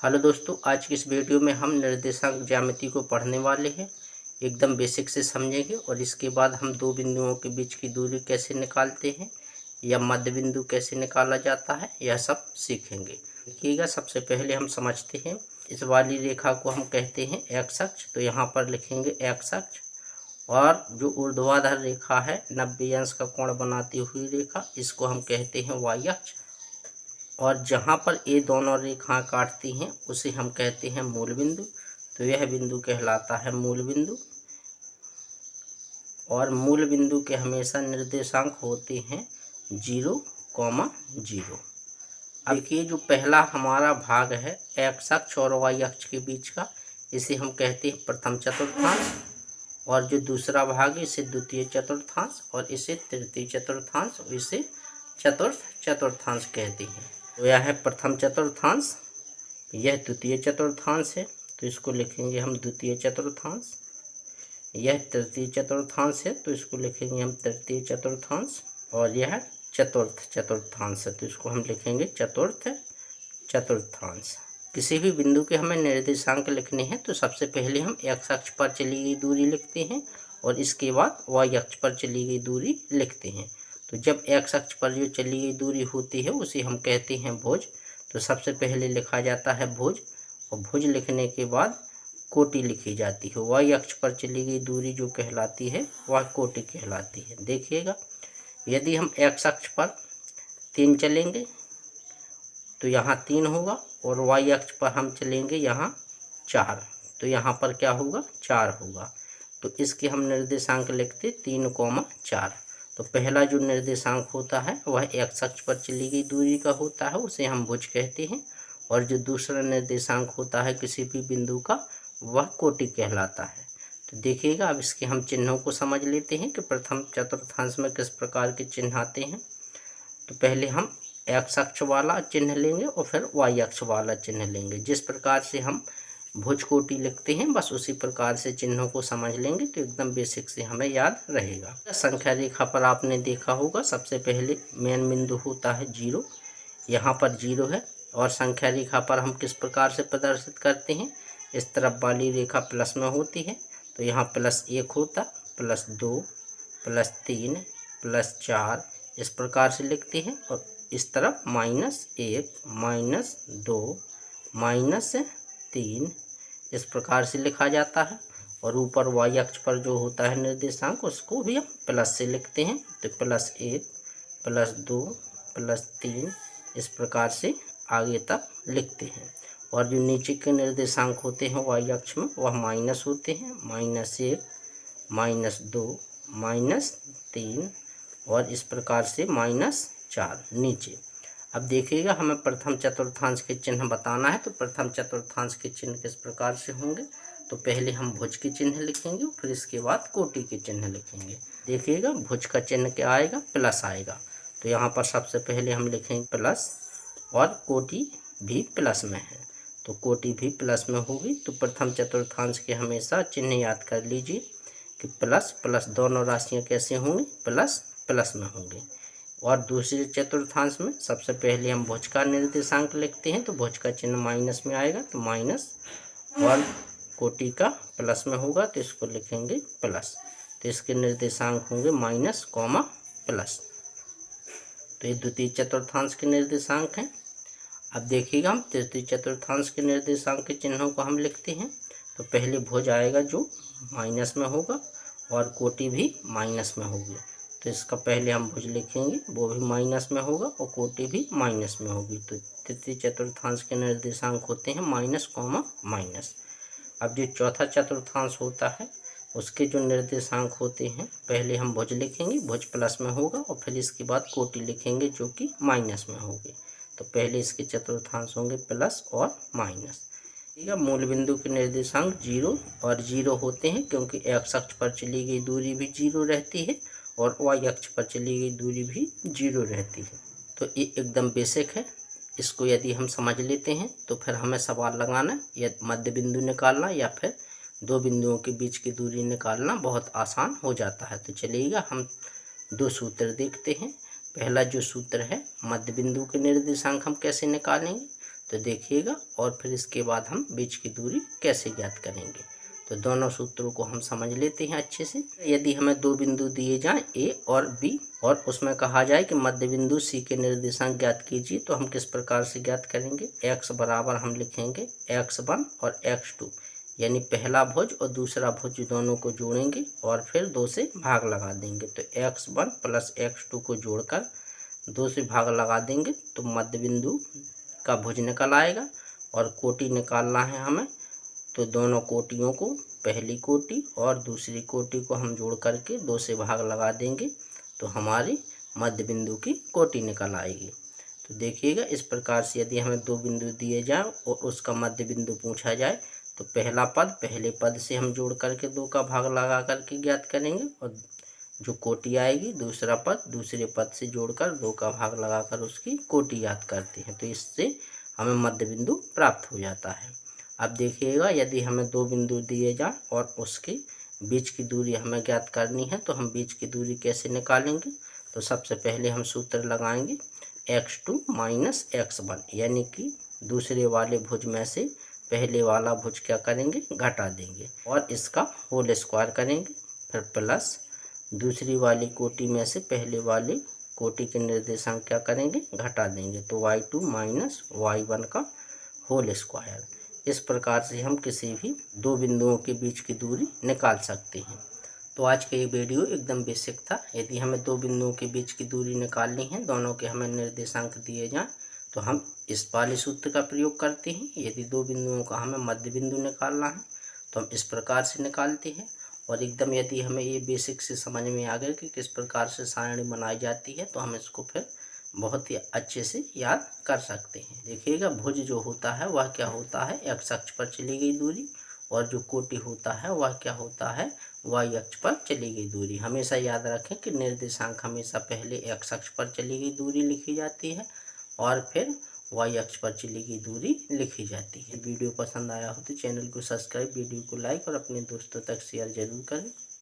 Hello दोस्तों, आज की इस वीडियो में हम निर्देशांक ज्यामिति को पढ़ने वाले हैं। एकदम बेसिक से समझेंगे और इसके बाद हम दो बिंदुओं के बीच की दूरी कैसे निकालते हैं या मध्य बिंदु कैसे निकाला जाता है, यह सब सीखेंगे। देखिएगा, सबसे पहले हम समझते हैं। इस वाली रेखा को हम कहते हैं एक्स अक्ष, तो यहाँ पर लिखेंगे एक्स अक्ष। और जो ऊर्ध्वाधर रेखा है 90 अंश का कोण बनाती हुई रेखा, इसको हम कहते हैं वाई अक्ष। और जहाँ पर ये दोनों रेखाएं काटती हैं उसे हम कहते हैं मूल बिंदु। तो यह बिंदु कहलाता है मूल बिंदु। और मूल बिंदु के हमेशा निर्देशांक होते हैं 0,0। अब देखिए, जो पहला हमारा भाग है एक्स अक्ष और वाई अक्ष के बीच का, इसे हम कहते हैं प्रथम चतुर्थांश। और जो दूसरा भाग है इसे द्वितीय चतुर्थांश, और इसे तृतीय चतुर्थांश, और इसे चतुर्थ चतुर्थांश कहते हैं। तो यह है प्रथम चतुर्थांश, यह द्वितीय चतुर्थांश है, तो इसको लिखेंगे हम द्वितीय चतुर्थांश। यह तृतीय चतुर्थांश है, तो इसको लिखेंगे हम तृतीय चतुर्थांश। और यह चतुर्थ चतुर्थांश है, तो इसको हम लिखेंगे चतुर्थ चतुर्थांश। किसी भी बिंदु के हमें निर्देशांक लिखने हैं तो सबसे पहले हम एक्स अक्ष पर चली गई दूरी लिखते हैं और इसके बाद वाई अक्ष पर चली गई दूरी लिखते हैं। तो जब एक्स अक्ष पर जो चली गई दूरी होती है उसे हम कहते हैं भुज। तो सबसे पहले लिखा जाता है भुज, और भुज लिखने के बाद कोटि लिखी जाती है। वाई अक्ष पर चली गई दूरी जो कहलाती है वह कोटि कहलाती है। देखिएगा, यदि हम एक्स अक्ष पर 3 चलेंगे तो यहाँ 3 होगा, और वाई अक्ष पर हम चलेंगे यहाँ 4, तो यहाँ पर क्या होगा, 4 होगा। तो इसके हम निर्देशांक लिखते 3,4। तो पहला जो निर्देशांक होता है वह एक्स अक्ष पर चली गई दूरी का होता है, उसे हम भुज कहते हैं। और जो दूसरा निर्देशांक होता है किसी भी बिंदु का, वह कोटि कहलाता है। तो देखिएगा, अब इसके हम चिन्हों को समझ लेते हैं कि प्रथम चतुर्थांश में किस प्रकार के चिन्ह आते हैं। तो पहले हम एक्स अक्ष वाला चिन्ह लेंगे और फिर वाई अक्ष वाला चिन्ह लेंगे। जिस प्रकार से हम भुज कोटि लिखते हैं बस उसी प्रकार से चिन्हों को समझ लेंगे तो एकदम बेसिक से हमें याद रहेगा। संख्या रेखा पर आपने देखा होगा, सबसे पहले मेन बिंदु होता है 0, यहाँ पर 0 है। और संख्या रेखा पर हम किस प्रकार से प्रदर्शित करते हैं, इस तरफ वाली रेखा प्लस में होती है, तो यहाँ +1 होता, +2, +3, +4, इस प्रकार से लिखते हैं। और इस तरफ -1, -2, -3, इस प्रकार से लिखा जाता है। और ऊपर वाई अक्ष पर जो होता है निर्देशांक उसको भी हम प्लस से लिखते हैं, तो +1, +2, +3, इस प्रकार से आगे तक लिखते हैं। और जो नीचे के निर्देशांक होते हैं वाई अक्ष में वह माइनस होते हैं, -1, -2, -3, और इस प्रकार से -4 नीचे। अब देखिएगा, हमें प्रथम चतुर्थांश के चिन्ह बताना है। तो प्रथम चतुर्थांश के चिन्ह किस प्रकार से होंगे, तो पहले हम भुज के चिन्ह लिखेंगे, फिर इसके बाद कोटि के चिन्ह लिखेंगे। देखिएगा, भुज का चिन्ह क्या आएगा, प्लस आएगा। तो यहाँ पर सबसे पहले हम लिखेंगे प्लस, और कोटि भी प्लस में है, तो कोटि भी प्लस में होगी। तो प्रथम चतुर्थांश के हमेशा चिन्ह याद कर लीजिए कि प्लस प्लस दोनों राशियाँ कैसे होंगी, प्लस प्लस में होंगे। और दूसरे चतुर्थांश में सबसे पहले हम भुज का निर्देशांक लिखते हैं, तो भुज का चिन्ह माइनस में आएगा, तो माइनस। और कोटि का प्लस में होगा तो इसको लिखेंगे प्लस, तो इसके निर्देशांक होंगे माइनस, प्लस। तो ये द्वितीय चतुर्थांश के निर्देशांक हैं। अब देखिएगा, हम तृतीय चतुर्थांश के निर्देशांक के चिन्हों को हम लिखते हैं। तो पहले भुज आएगा जो माइनस में होगा, और कोटि भी माइनस में होगी। तो इसका पहले हम भुज लिखेंगे, वो भी माइनस में होगा और कोटि भी माइनस में होगी। तो तृतीय चतुर्थांश के निर्देशांक होते हैं माइनस। अब जो चौथा चतुर्थांश होता है उसके जो निर्देशांक होते हैं, पहले हम भुज लिखेंगे, भुज प्लस में होगा, और फिर इसके बाद कोटि लिखेंगे जो कि माइनस में होगी। तो पहले इसके चतुर्थांश होंगे प्लस और माइनस। ठीक है, मूल बिंदु के निर्देशांक 0 और 0 होते हैं, क्योंकि एक्स अक्ष पर चली गई दूरी भी 0 रहती है और वाई अक्ष पर चली गई दूरी भी 0 रहती है। तो ये एकदम बेसिक है। इसको यदि हम समझ लेते हैं तो फिर हमें सवाल लगाना या मध्य बिंदु निकालना या फिर दो बिंदुओं के बीच की दूरी निकालना बहुत आसान हो जाता है। तो चलिएगा, हम 2 सूत्र देखते हैं। पहला जो सूत्र है, मध्य बिंदु के निर्देशांक हम कैसे निकालेंगे। तो देखिएगा, और फिर इसके बाद हम बीच की दूरी कैसे ज्ञात करेंगे। तो दोनों सूत्रों को हम समझ लेते हैं अच्छे से। यदि हमें दो बिंदु दिए जाएं ए और बी, और उसमें कहा जाए कि मध्य बिंदु सी के निर्देशांक ज्ञात कीजिए, तो हम किस प्रकार से ज्ञात करेंगे। x बराबर हम लिखेंगे x1 और x2, यानी पहला भुज और दूसरा भुज दोनों को जोड़ेंगे और फिर 2 से भाग लगा देंगे। तो x1 प्लस x2 को जोड़कर 2 से भाग लगा देंगे तो मध्य बिंदु का भुज निकल आएगा। और कोटि निकालना है हमें, तो दोनों कोटियों को, पहली कोटि और दूसरी कोटि को हम जोड़ करके 2 से भाग लगा देंगे तो हमारी मध्य बिंदु की कोटि निकल आएगी। तो देखिएगा, इस प्रकार से यदि हमें दो बिंदु दिए जाए और उसका मध्य बिंदु पूछा जाए तो पहला पद पहले पद से हम जोड़ करके 2 का भाग लगा करके ज्ञात करेंगे, और जो कोटि आएगी दूसरा पद दूसरे पद से जोड़कर 2 का भाग लगाकर उसकी कोटि याद करते हैं। तो इससे हमें मध्य बिंदु प्राप्त हो जाता है। अब देखिएगा, यदि हमें दो बिंदु दिए जाए और उसके बीच की दूरी हमें ज्ञात करनी है, तो हम बीच की दूरी कैसे निकालेंगे। तो सबसे पहले हम सूत्र लगाएंगे x2 माइनस x1, यानी कि दूसरे वाले भुज में से पहले वाला भुज क्या करेंगे, घटा देंगे और इसका होल स्क्वायर करेंगे। फिर प्लस दूसरी वाली कोटि में से पहले वाले कोटि के निर्देशांक क्या करेंगे, घटा देंगे। तो y2 माइनस y1 का होल स्क्वायर। इस प्रकार से हम किसी भी दो बिंदुओं के बीच की दूरी निकाल सकते हैं। तो आज का ये वीडियो एकदम बेसिक था। यदि हमें दो बिंदुओं के बीच की दूरी निकालनी है, दोनों के हमें निर्देशांक दिए जाएं, तो हम इस वाले सूत्र का प्रयोग करते हैं। यदि दो बिंदुओं का हमें मध्य बिंदु निकालना है तो हम इस प्रकार से निकालते हैं। और एकदम यदि हमें ये बेसिक से समझ में आ गया कि किस प्रकार से सारणी बनाई जाती है, तो हम इसको फिर बहुत ही अच्छे से याद कर सकते हैं। देखिएगा, भुज जो होता है वह क्या होता है, x अक्ष पर चली गई दूरी, और जो कोटि होता है वह क्या होता है, y अक्ष पर चली गई दूरी। हमेशा याद रखें कि निर्देशांक हमेशा पहले x अक्ष पर चली गई दूरी लिखी जाती है और फिर y अक्ष पर चली गई दूरी लिखी जाती है। वीडियो पसंद आया हो तो चैनल को सब्सक्राइब, वीडियो को लाइक और अपने दोस्तों तक शेयर जरूर करें।